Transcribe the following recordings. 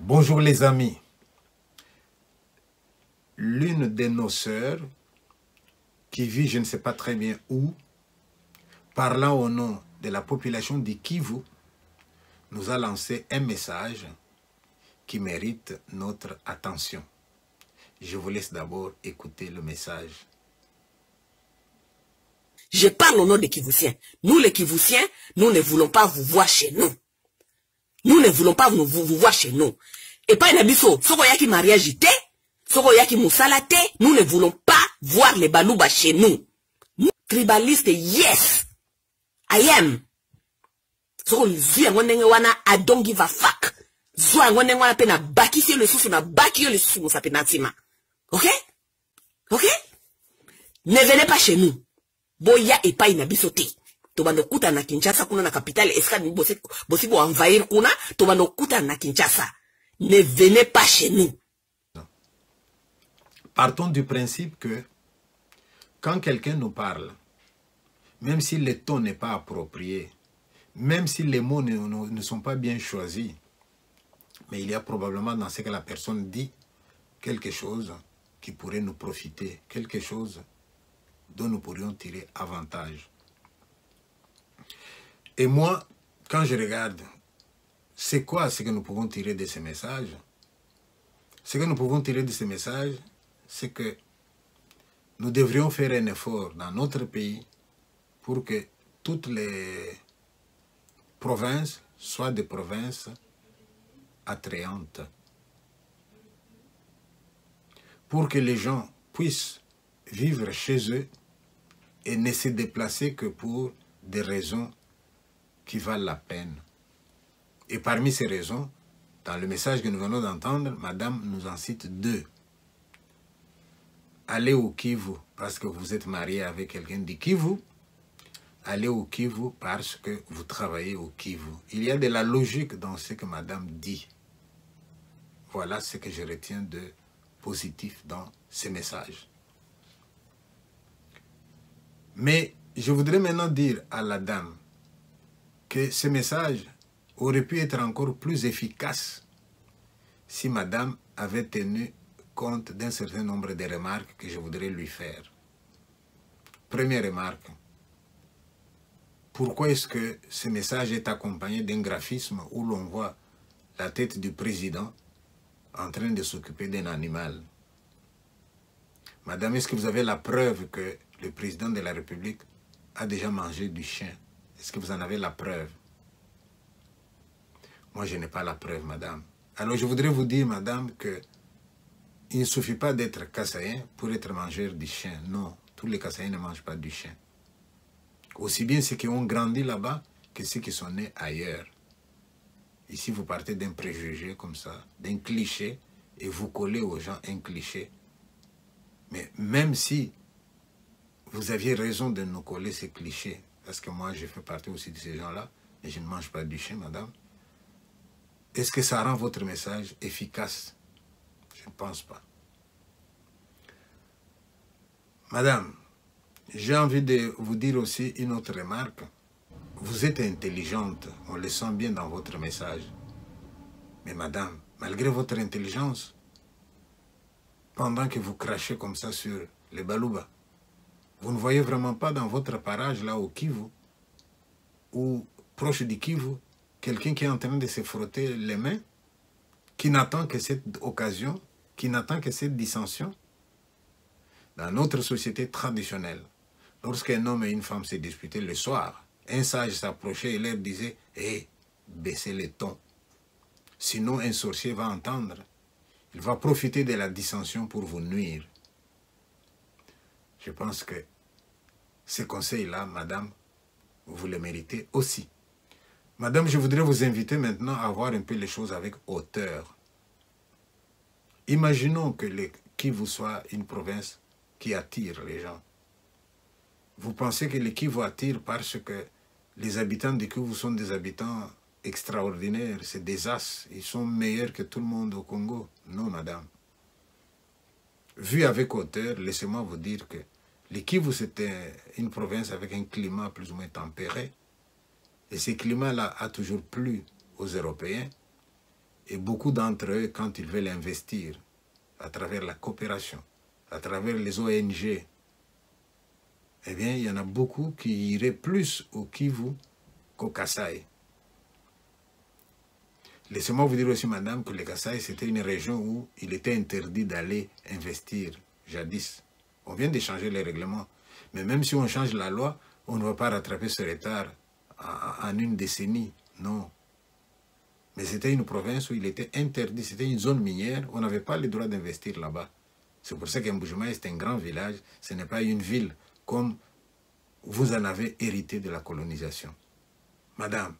Bonjour les amis. L'une de nos sœurs, qui vit je ne sais pas très bien où, parlant au nom de la population du Kivu, nous a lancé un message qui mérite notre attention. Je vous laisse d'abord écouter le message. Je parle au nom des Kivusiens. Nous les Kivusiens, nous ne voulons pas vous voir chez nous. Nous ne voulons pas vous voir chez nous. Et pas inabiso, soko yaki mariage te, soko yaki musala te, nous ne voulons pas voir les balouba chez nous. Tribaliste, yes, I am. Soko zui ngondenge wana, I don't give a fuck. Zui ngondenge wana pe na baki si le susu na baki yo le susu musa pe natima. Ok? Ok? Ne venez pas chez nous. Boya et pas inabiso te. Tobando kuta na Kinshasa kuna na capitale eska ni bosi bo envahir kuna, tobando kuta na Kinshasa. Ne venez pas chez nous. Partons du principe que quand quelqu'un nous parle, même si le ton n'est pas approprié, même si les mots ne sont pas bien choisis, mais il y a probablement dans ce que la personne dit quelque chose qui pourrait nous profiter, quelque chose dont nous pourrions tirer avantage. Et moi, quand je regarde, c'est quoi ce que nous pouvons tirer de ces messages? Ce que nous pouvons tirer de ces messages, c'est que nous devrions faire un effort dans notre pays pour que toutes les provinces soient des provinces attrayantes. Pour que les gens puissent vivre chez eux et ne se déplacer que pour des raisons qui valent la peine. Et parmi ces raisons, dans le message que nous venons d'entendre, Madame nous en cite deux. Allez au Kivu parce que vous êtes marié avec quelqu'un du Kivu. Allez au Kivu parce que vous travaillez au Kivu. Il y a de la logique dans ce que Madame dit. Voilà ce que je retiens de positif dans ces messages. Mais je voudrais maintenant dire à la dame que ce message aurait pu être encore plus efficace si Madame avait tenu compte d'un certain nombre de remarques que je voudrais lui faire. Première remarque. Pourquoi est-ce que ce message est accompagné d'un graphisme où l'on voit la tête du président en train de s'occuper d'un animal? Madame, est-ce que vous avez la preuve que le président de la République a déjà mangé du chien? Est-ce que vous en avez la preuve? Moi, je n'ai pas la preuve, madame. Alors, je voudrais vous dire, madame, que il ne suffit pas d'être Kassaïen pour être mangeur du chien. Non, tous les Kassaïens ne mangent pas du chien. Aussi bien ceux qui ont grandi là-bas que ceux qui sont nés ailleurs. Ici, vous partez d'un préjugé comme ça, d'un cliché, et vous collez aux gens un cliché. Mais même si vous aviez raison de nous coller ces clichés, parce que moi, je fais partie aussi de ces gens-là, et je ne mange pas du chien, madame, est-ce que ça rend votre message efficace? Je ne pense pas. Madame, j'ai envie de vous dire aussi une autre remarque. Vous êtes intelligente, on le sent bien dans votre message. Mais madame, malgré votre intelligence, pendant que vous crachez comme ça sur les balouba, vous ne voyez vraiment pas dans votre parage là au Kivu, ou proche du Kivu, quelqu'un qui est en train de se frotter les mains, qui n'attend que cette occasion, qui n'attend que cette dissension. Dans notre société traditionnelle, lorsqu'un homme et une femme se disputaient le soir, un sage s'approchait et leur disait « Hé, baissez le ton. Sinon un sorcier va entendre. Il va profiter de la dissension pour vous nuire. » Je pense que ces conseils-là, madame, vous les méritez aussi. Madame, je voudrais vous inviter maintenant à voir un peu les choses avec hauteur. Imaginons que le Kivu soit une province qui attire les gens. Vous pensez que le Kivu attire parce que les habitants du Kivu sont des habitants extraordinaires, c'est des as, ils sont meilleurs que tout le monde au Congo? Non, madame. Vu avec hauteur, laissez-moi vous dire que le Kivu, c'était une province avec un climat plus ou moins tempéré. Et ce climat-là a toujours plu aux Européens. Et beaucoup d'entre eux, quand ils veulent investir à travers la coopération, à travers les ONG, eh bien, il y en a beaucoup qui iraient plus au Kivu qu'au Kasaï. Laissez-moi vous dire aussi, madame, que le Kasaï, c'était une région où il était interdit d'aller investir, jadis. On vient de changer les règlements. Mais même si on change la loi, on ne va pas rattraper ce retard en une décennie. Non. Mais c'était une province où il était interdit. C'était une zone minière. On n'avait pas le droit d'investir là-bas. C'est pour ça qu'Mbujimai, c'est un grand village. Ce n'est pas une ville comme vous en avez hérité de la colonisation. Madame,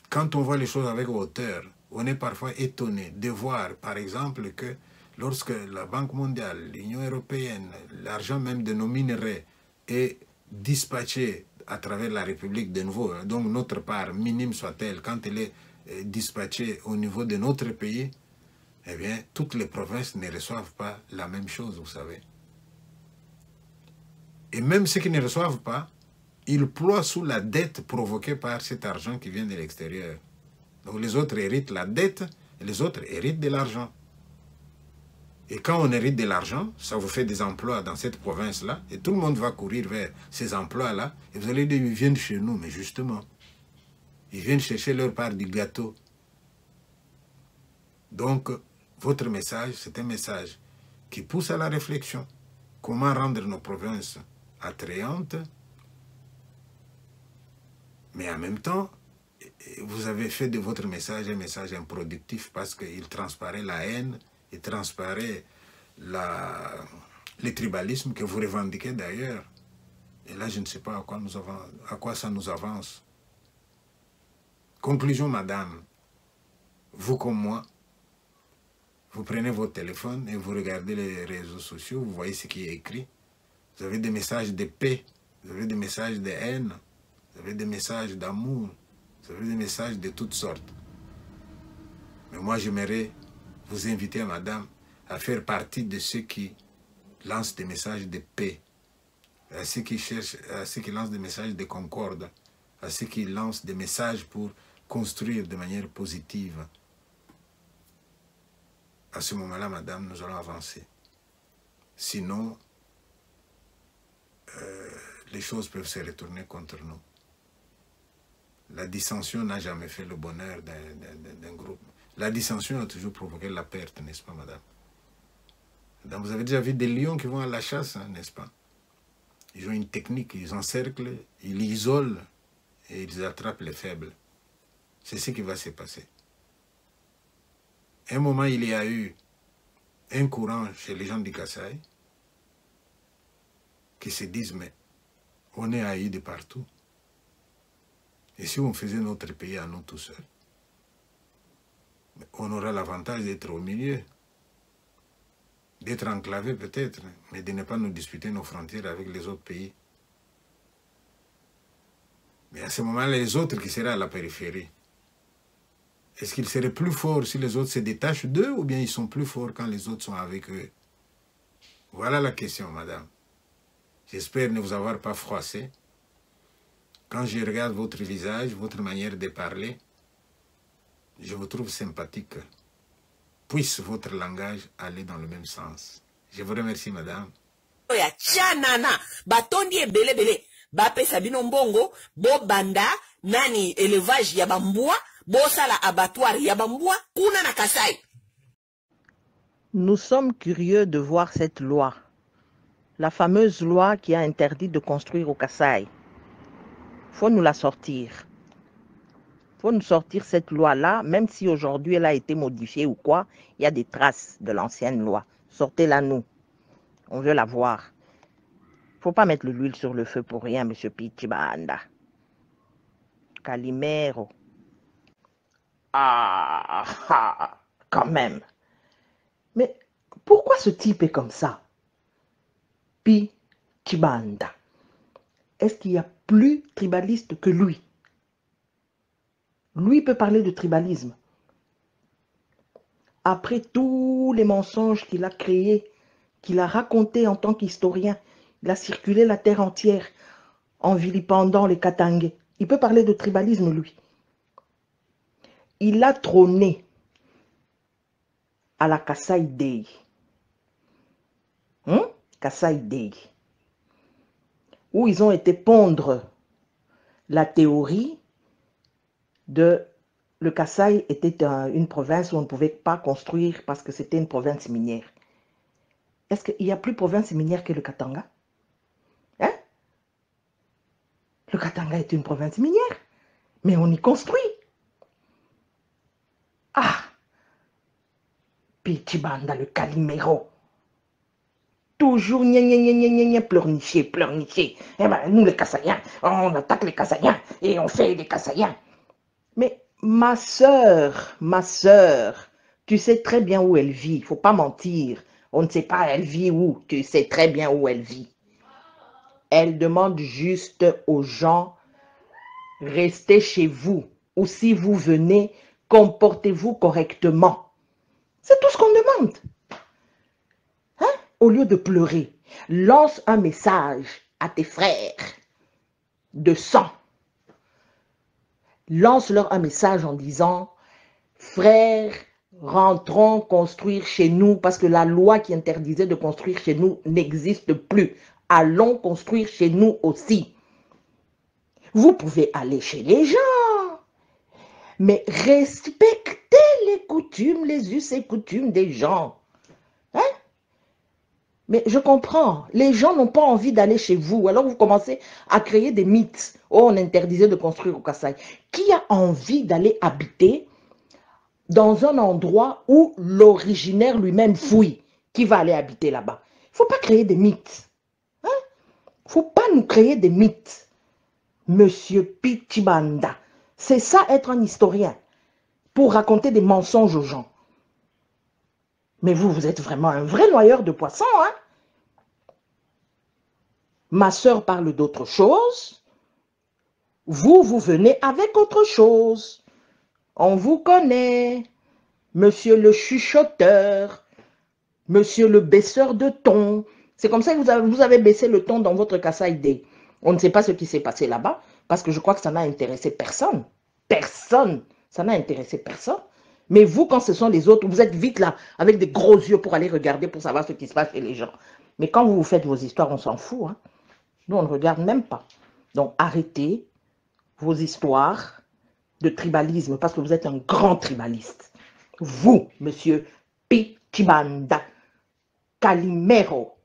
quand on voit les choses avec hauteur, on est parfois étonné de voir, par exemple, que lorsque la Banque mondiale, l'Union européenne, l'argent même de nos minerais est dispatché à travers la République de nouveau, donc notre part, minime soit-elle, quand elle est dispatchée au niveau de notre pays, eh bien, toutes les provinces ne reçoivent pas la même chose, vous savez. Et même ceux qui ne reçoivent pas, ils ploient sous la dette provoquée par cet argent qui vient de l'extérieur. Donc les autres héritent la dette et les autres héritent de l'argent. Et quand on hérite de l'argent, ça vous fait des emplois dans cette province-là, et tout le monde va courir vers ces emplois-là, et vous allez dire, ils viennent chez nous, mais justement, ils viennent chercher leur part du gâteau. Donc, votre message, c'est un message qui pousse à la réflexion. Comment rendre nos provinces attrayantes, mais en même temps, vous avez fait de votre message un message improductif parce qu'il transparaît la haine, il transparaît le tribalisme que vous revendiquez d'ailleurs. Et là, je ne sais pas à quoi ça nous avance. Conclusion, madame. Vous comme moi, vous prenez votre téléphone et vous regardez les réseaux sociaux, vous voyez ce qui est écrit. Vous avez des messages de paix, vous avez des messages de haine, vous avez des messages d'amour, vous avez des messages de toutes sortes. Mais moi, j'aimerais vous inviter, madame, à faire partie de ceux qui lancent des messages de paix, à ceux qui cherchent, à ceux qui lancent des messages de concorde, à ceux qui lancent des messages pour construire de manière positive. À ce moment-là, madame, nous allons avancer. Sinon, les choses peuvent se retourner contre nous. La dissension n'a jamais fait le bonheur d'un groupe. La dissension a toujours provoqué la perte, n'est-ce pas, madame? Donc, vous avez déjà vu des lions qui vont à la chasse, hein, n'est-ce pas? Ils ont une technique, ils encerclent, ils isolent et ils attrapent les faibles. C'est ce qui va se passer. À un moment, il y a eu un courant chez les gens du Kasaï qui se disent, mais on est haïs de partout. Et si on faisait notre pays à nous tout seuls, on aura l'avantage d'être au milieu, d'être enclavé peut-être, mais de ne pas nous disputer nos frontières avec les autres pays. Mais à ce moment-là, les autres qui seraient à la périphérie, est-ce qu'ils seraient plus forts si les autres se détachent d'eux ou bien ils sont plus forts quand les autres sont avec eux? Voilà la question, madame. J'espère ne vous avoir pas froissé. Quand je regarde votre visage, votre manière de parler, je vous trouve sympathique. Puisse votre langage aller dans le même sens. Je vous remercie, madame. Ya chanana batondi ebele bele bape sabino mbongo bo banda nani élevage ya bambua bo sala abattoir ya bambua kuna na Kasai. Nous sommes curieux de voir cette loi, la fameuse loi qui a interdit de construire au Kasai. Faut nous la sortir. Faut nous sortir cette loi-là, même si aujourd'hui elle a été modifiée ou quoi, il y a des traces de l'ancienne loi. Sortez-la nous. On veut la voir. Faut pas mettre l'huile sur le feu pour rien, monsieur Pichibanda. Calimero. Quand même. Mais pourquoi ce type est comme ça? Pichibanda. Est-ce qu'il y a plus tribaliste que lui? Lui peut parler de tribalisme. Après tous les mensonges qu'il a créés, qu'il a racontés en tant qu'historien, il a circulé la terre entière en vilipendant les Katangais. Il peut parler de tribalisme, lui. Il a trôné à la Kasai Day. Kasai Day. Où ils ont été pondre la théorie de le Kasai était une province où on ne pouvait pas construire parce que c'était une province minière. Est-ce qu'il n'y a plus province minière que le Katanga? Hein? Le Katanga est une province minière, mais on y construit. Ah! Pichibanda, le Calimero. Toujours pleurnicher, pleurnicher. Eh ben, nous les Kasaïens, on attaque les Kasaïens et on fait les Kasaïens. Mais ma sœur, tu sais très bien où elle vit, il ne faut pas mentir. On ne sait pas elle vit où, tu sais très bien où elle vit. Elle demande juste aux gens, restez chez vous. Ou si vous venez, comportez-vous correctement. C'est tout ce qu'on demande. Hein? Au lieu de pleurer, lance un message à tes frères de sang. Lance-leur un message en disant, frères, rentrons construire chez nous parce que la loi qui interdisait de construire chez nous n'existe plus. Allons construire chez nous aussi. Vous pouvez aller chez les gens, mais respectez les coutumes, les us et coutumes des gens. Hein? Mais je comprends, les gens n'ont pas envie d'aller chez vous, alors vous commencez à créer des mythes. Oh, on interdisait de construire au Kasai. Qui a envie d'aller habiter dans un endroit où l'originaire lui-même fouille? Qui va aller habiter là-bas? Il ne faut pas créer des mythes. Il ne faut pas nous créer des mythes. Monsieur Pichibanda, c'est ça être un historien, pour raconter des mensonges aux gens. Mais vous, vous êtes vraiment un vrai noyeur de poissons, hein? Ma sœur parle d'autre chose. Vous, vous venez avec autre chose. On vous connaît. Monsieur le chuchoteur. Monsieur le baisseur de ton. C'est comme ça que vous avez baissé le ton dans votre Kasai Day. On ne sait pas ce qui s'est passé là-bas, parce que je crois que ça n'a intéressé personne. Personne. Ça n'a intéressé personne. Mais vous, quand ce sont les autres, vous êtes vite là, avec des gros yeux pour aller regarder, pour savoir ce qui se passe chez les gens. Mais quand vous faites vos histoires, on s'en fout. Hein? Nous, on ne regarde même pas. Donc, arrêtez vos histoires de tribalisme, parce que vous êtes un grand tribaliste. Vous, monsieur Pichibanda Calimero.